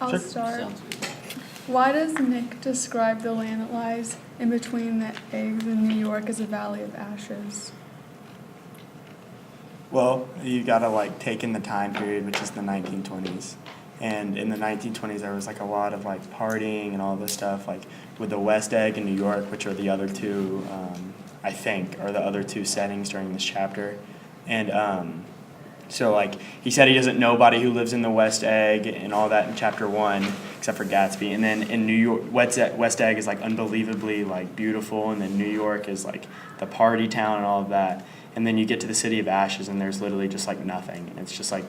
I'll Sure. start. Sounds good. Why does Nick describe the land that lies in between the eggs in New York as a valley of ashes? Well, you gotta like take in the time period, which is the 1920s. And in the 1920s, there was like a lot of like partying and all this stuff, like with the West Egg in New York, which are the other two, I think, are the other two settings during this chapter. And so like he said he doesn't know nobody who lives in the West Egg and all that in chapter 1, except for Gatsby. And then in New York, West Egg is like unbelievably like beautiful, and then New York is like the party town and all of that. And then you get to the City of Ashes, and there's literally just like nothing. And it's just like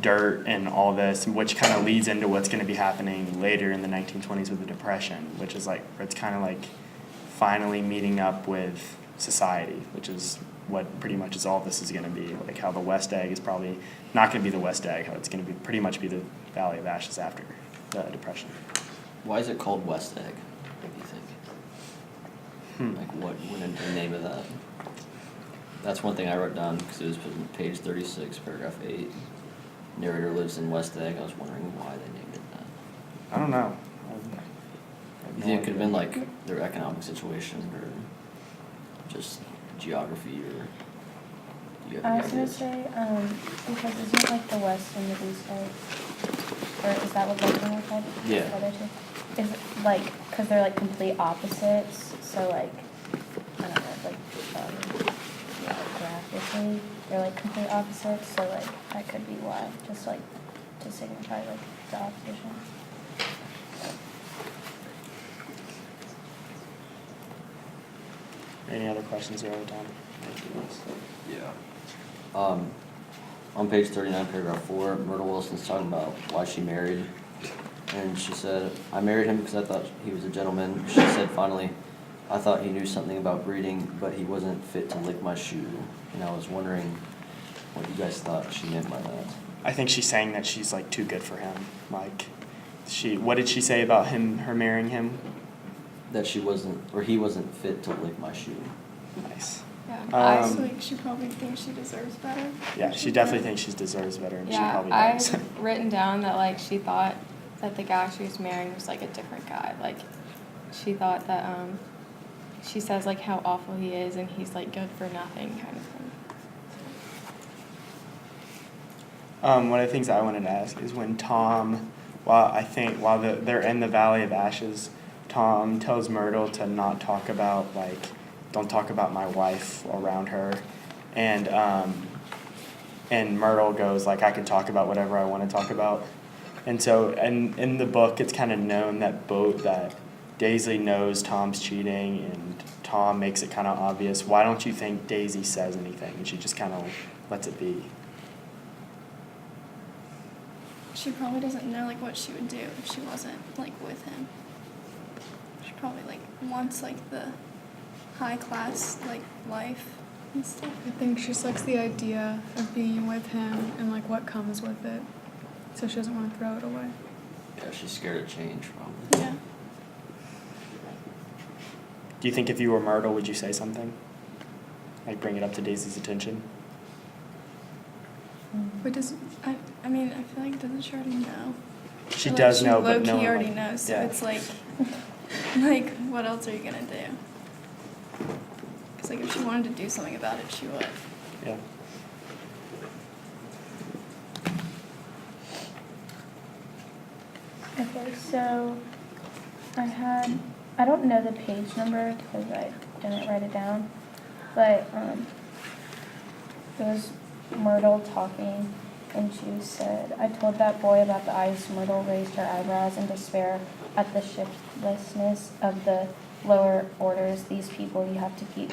dirt and all this, which kind of leads into what's going to be happening later in the 1920s with the Depression, which is like, it's kind of like finally meeting up with society, which is what pretty much is all this is going to be. Like how the West Egg is probably not going to be the West Egg, how it's going to be pretty much be the Valley of Ashes after the Depression. Why is it called West Egg, what do you think? Like, what went the name of that? That's one thing I wrote down, because it was put on page 36, paragraph 8. Narrator lives in West Egg. I was wondering why they named it that. I don't know. You think it could have been like their economic situation, or just geography, or do you have I any was gonna ideas? say, because isn't like the West and the East Egg, or is that what both of them are called? Yeah. The other two? Is it like, because they're like complete opposites, so like, I don't know, like, yeah, graphically, they're like complete opposites, so like, that could be why, just like to signify like the opposition. Any other questions here, Tom? Yeah. On page 39, paragraph 4, Myrtle Wilson's talking about why she married. And she said, I married him because I thought he was a gentleman. She said, finally, I thought he knew something about breeding, but he wasn't fit to lick my shoe. And I was wondering what you guys thought she meant by that. I think she's saying that she's like too good for him. Like, what did she say about her marrying him? That she wasn't, or he wasn't fit to lick my shoe. Nice. Yeah, I I think she probably thinks she deserves better. Yeah, she definitely thinks she deserves better, and she Yeah, probably does. I've written down that like she thought that the guy she was marrying was like a different guy. Like she thought that she says like how awful he is and he's like good for nothing kind of thing. One of the things I wanted to ask is when Tom, while they're in the Valley of Ashes, Tom tells Myrtle to not talk about don't talk about my wife around her, and Myrtle goes like, I can talk about whatever I want to talk about, and so in the book it's kind of known that Daisy knows Tom's cheating, and Tom makes it kind of obvious. Why don't you think Daisy says anything, and she just kind of lets it be? She probably doesn't know like what she would do if she wasn't like with him. She probably like wants like the high class like life and stuff. I think she just likes the idea of being with him and like what comes with it, so she doesn't want to throw it away. Yeah, she's scared of change, probably. Yeah. Do you think if you were Myrtle, would you say something? Like bring it up to Daisy's attention? But does I mean, I feel like doesn't she already know? She Or, like, does know, she but no low-key one, already like, knows, so yeah. it's like what else are you gonna do? Because like if she wanted to do something about it, she would. Yeah. Okay, so I don't know the page number because I didn't write it down, but it was Myrtle talking, and she said, I told that boy about the ice. Myrtle raised her eyebrows in despair at the shiftlessness of the lower orders. These people, you have to keep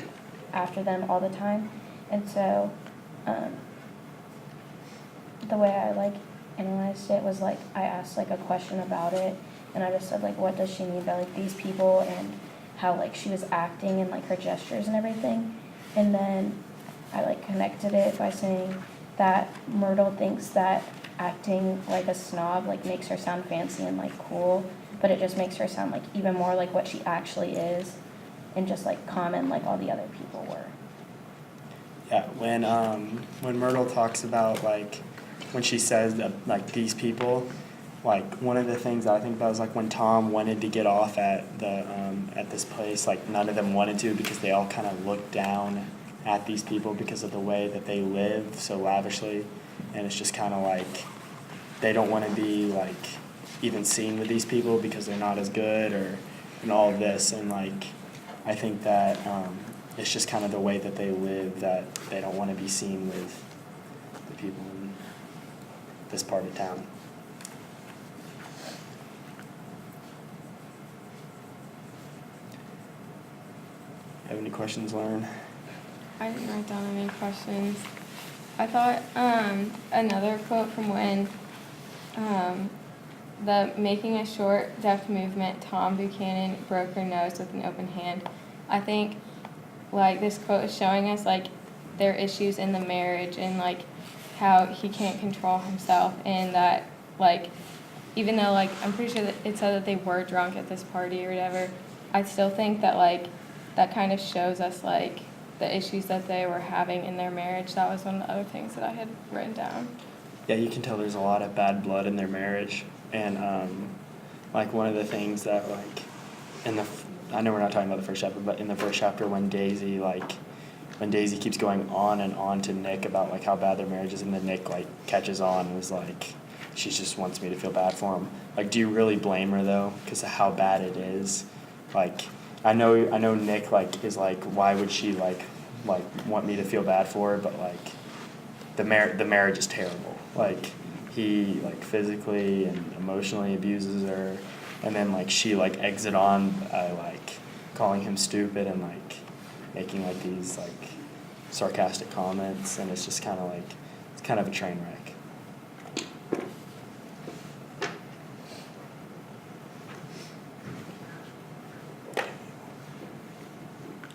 after them all the time. And so the way I like analyzed it was like I asked like a question about it, and I just said like, what does she mean by like these people, and how like she was acting and like her gestures and everything. And then I like connected it by saying that Myrtle thinks that acting like a snob like makes her sound fancy and like cool, but it just makes her sound like even more like what she actually is, and just like common like all the other people were. Yeah, when Myrtle talks about like when she says that, like these people, like one of the things that I think about is like when Tom wanted to get off at the at this place, like none of them wanted to because they all kind of looked down at these people because of the way that they live so lavishly, and it's just kind of like they don't want to be like even seen with these people because they're not as good or and all of this, and like I think that it's just kind of the way that they live that they don't want to be seen with the people in this part of town. Have any questions, Lauren? I didn't write down any questions. I thought another quote from when the making a short, deft movement, Tom Buchanan broke her nose with an open hand. I think like this quote is showing us like their issues in the marriage and like how he can't control himself, and that like even though like I'm pretty sure that it said that they were drunk at this party or whatever, I still think that like that kind of shows us like the issues that they were having in their marriage. That was one of the other things that I had written down. Yeah, you can tell there's a lot of bad blood in their marriage, and like one of the things that like I know we're not talking about the first chapter, but in the first chapter when Daisy keeps going on and on to Nick about like how bad their marriage is, and then Nick like catches on and is like, she just wants me to feel bad for him. Like, do you really blame her though, because of how bad it is? Like, I know Nick like is like, why would she like want me to feel bad for her? But like, the marriage is terrible. Like, he like physically and emotionally abuses her, and then like she like eggs it on by like calling him stupid and like making like these like sarcastic comments, and it's just kind of like it's kind of a train wreck.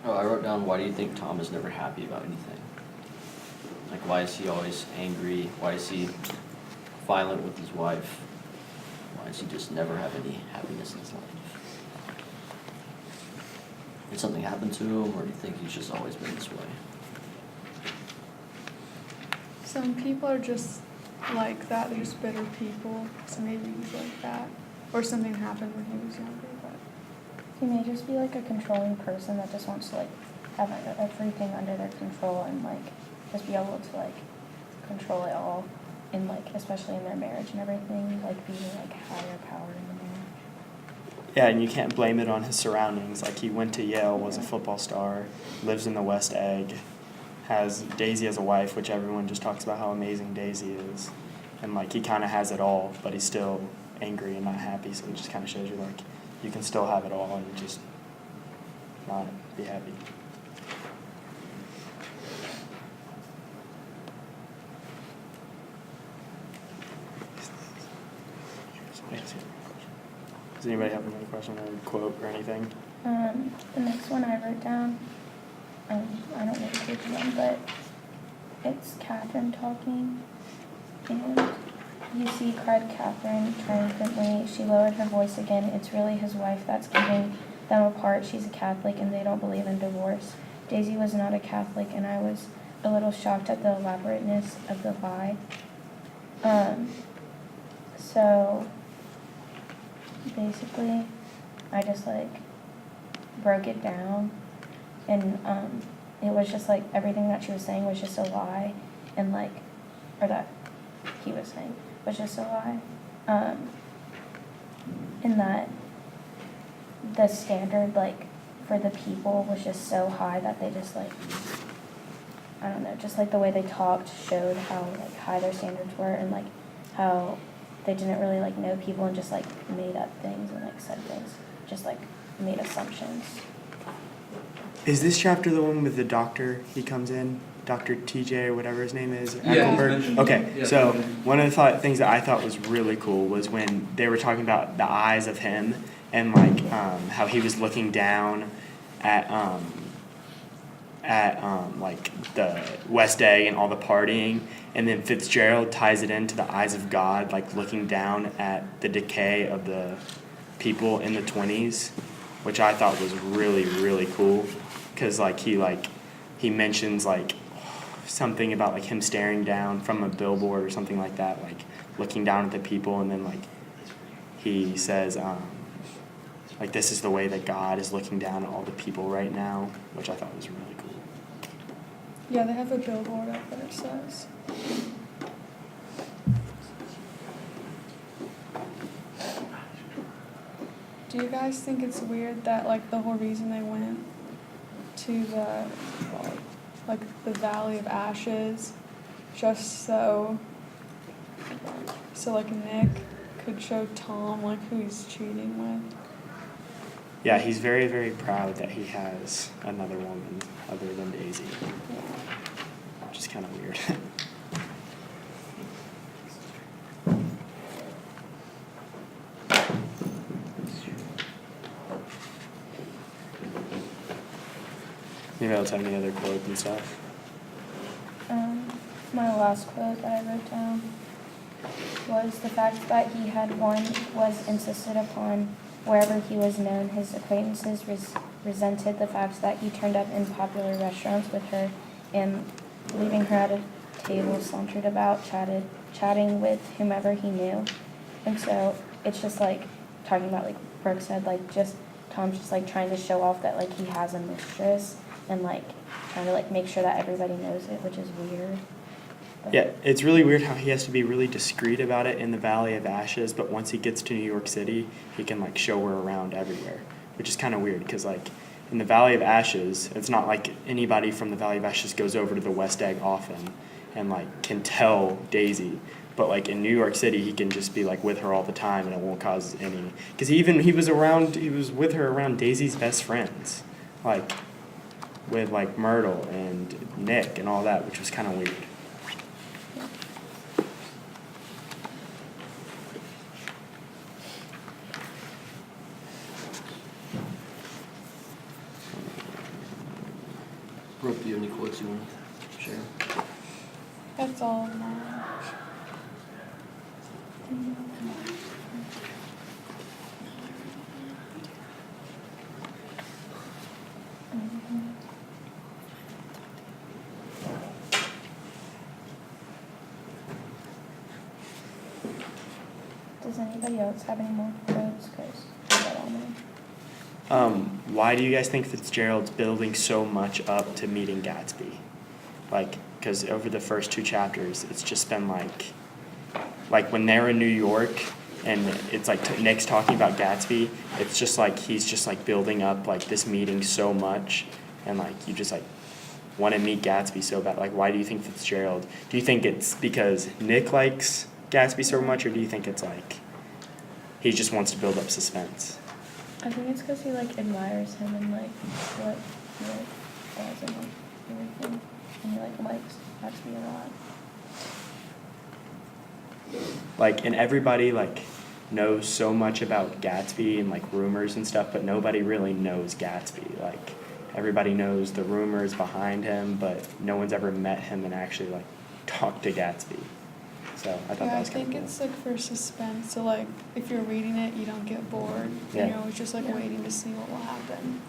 Oh, I wrote down, why do you think Tom is never happy about anything? Like, why is he always angry? Why is he violent with his wife? Why does he just never have any happiness in his life? Did something happen to him, or do you think he's just always been this way? Some people are just like that. They're just bitter people. So maybe he's like that. Or something happened when he was younger. But He may just be like a controlling person that just wants to like have everything under their control and like just be able to like control it all, and like especially in their marriage and everything, like being like higher power in the marriage. Yeah, and you can't blame it on his surroundings. Like, he went to Yale, was a football star, lives in the West Egg, has Daisy as a wife, which everyone just talks about how amazing Daisy is. And, like, he kind of has it all, but he's still angry and not happy, so it just kind of shows you, like, you can still have it all and just not be happy. Does anybody have any question or quote or anything? The next one I wrote down, I don't know which one, but it's Catherine talking, and you see, cried Catherine triumphantly. She lowered her voice again. It's really his wife that's keeping them apart. She's a Catholic, and they don't believe in divorce. Daisy was not a Catholic, and I was a little shocked at the elaborateness of the lie. So basically, I just like broke it down, and it was just like everything that she was saying was just a lie, and like, or that he was saying was just a lie, and that the standard like for the people was just so high that they just like, I don't know, just like the way they talked showed how like high their standards were, and like how they didn't really like know people and just like made up things and like said things, just like made assumptions. Is this chapter the one with the doctor? He comes in, Dr. TJ or whatever his name is? Yeah, Eckelberg? mentioned. Okay, Yeah. so one of the things that I thought was really cool was when they were talking about the eyes of him and like how he was looking down at like the West Egg and all the partying, and then Fitzgerald ties it into the eyes of God, like looking down at the decay of the people in the 20s, which I thought was really, really cool, because like he mentions like something about like him staring down from a billboard or something like that, like looking down at the people, and then like he says, like, this is the way that God is looking down at all the people right now, which I thought was really cool. Yeah, they have a billboard up there, it says. Do you guys think it's weird that, like, the whole reason they went to the, like, the Valley of Ashes, just so, like, Nick could show Tom, like, who he's cheating with? Yeah, he's very, very proud that he has another woman other than Daisy, which is kind of weird. Anybody else have any other quotes and stuff? My last quote that I wrote down was the fact that he had won was insisted upon wherever he was known. His acquaintances resented the fact that he turned up in popular restaurants with her and leaving her at a table sauntered about, chatting with whomever he knew. And so it's just like talking about, like Brooke said, like just Tom's just like trying to show off that like he has a mistress and like trying to like make sure that everybody knows it, which is weird. But Yeah, it's really weird how he has to be really discreet about it in the Valley of Ashes, but once he gets to New York City, he can like show her around everywhere, which is kind of weird because like in the Valley of Ashes, it's not like anybody from the Valley of Ashes goes over to the West Egg often and like can tell Daisy, but like in New York City, he can just be like with her all the time and it won't cause any. Because he was with her around Daisy's best friends, like with like Myrtle and Nick and all that, which was kind of weird. Brooke, do you have any quotes you want to share? That's all of mine. Does anybody else have any more quotes? Because I got all mine. Why do you guys think Fitzgerald's building so much up to meeting Gatsby? Like, because over the first 2 chapters, it's just been like when they're in New York and it's like Nick's talking about Gatsby, it's just like he's just like building up like this meeting so much, and like you just like want to meet Gatsby so bad. Like, why do you think Fitzgerald? Do you think it's because Nick likes Gatsby so much, or do you think it's like he just wants to build up suspense? I think it's because he like admires him and like what he like does and like everything, and he like likes Gatsby a lot. Like, and everybody like knows so much about Gatsby and like rumors and stuff, but nobody really knows Gatsby. Like, everybody knows the rumors behind him, but no one's ever met him and actually like talked to Gatsby. So I thought Yeah, that I was kind think of cool. it's like for suspense, so like if you're reading it, you don't get bored. Yeah. You're always just like Yeah. waiting to see what will happen.